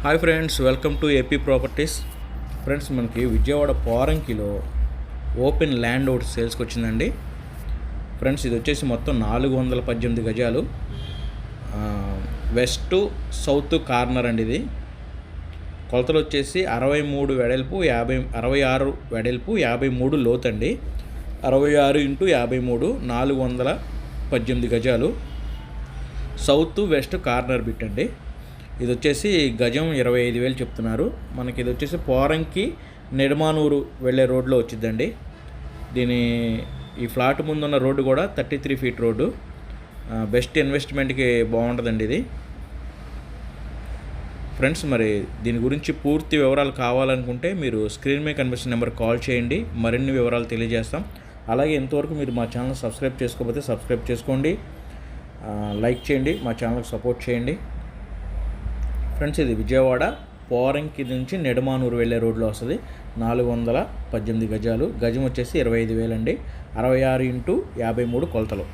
Hi friends, welcome to AP properties. Friends, మనకి Vijayawada పోరంకిలో open land ఒకటి సేల్స్కి వచ్చిందండి. ఫ్రెండ్స్, ఇది వచ్చేసి మొత్తం 418 గజాలు, వెస్ట్ సౌత్ కార్నర్ అండి. ఇది కొలతలు వచ్చేసి 63 వెడల్పు 66 వెడల్పు 53 లోతు అండి. 66x53 418 గజాలు, సౌత్ వెస్ట్ కార్నర్ బిట్ అండి. ఇది వచ్చేసి గజం 25,000 చెప్తున్నారు. మనకి ఇది వచ్చేసి పోరంకి నెడమానూరు వెళ్ళే రోడ్లో వచ్చిందండి. ఈ ఫ్లాట్ ముందున్న రోడ్డు కూడా 33 ఫీట్ రోడ్డు. బెస్ట్ ఇన్వెస్ట్మెంట్కి బాగుంటుందండి ఇది. ఫ్రెండ్స్, మరి దీని గురించి పూర్తి వివరాలు కావాలనుకుంటే మీరు స్క్రీన్ మీద కనిపిస్తున్న నెంబర్ కాల్ చేయండి, మరిన్ని వివరాలు తెలియజేస్తాం. అలాగే ఇంతవరకు మీరు మా ఛానల్ సబ్స్క్రైబ్ చేసుకోకపోతే సబ్స్క్రైబ్ చేసుకోండి, లైక్ చేయండి, మా ఛానల్కి సపోర్ట్ చేయండి. ఫ్రెండ్స్, ఇది విజయవాడ పోరంకి నుంచి నెడమానూరు వెళ్ళే రోడ్లో వస్తుంది. 418 గజాలు, గజం వచ్చేసి 25,000 అండి. 66x53 కొలతలు.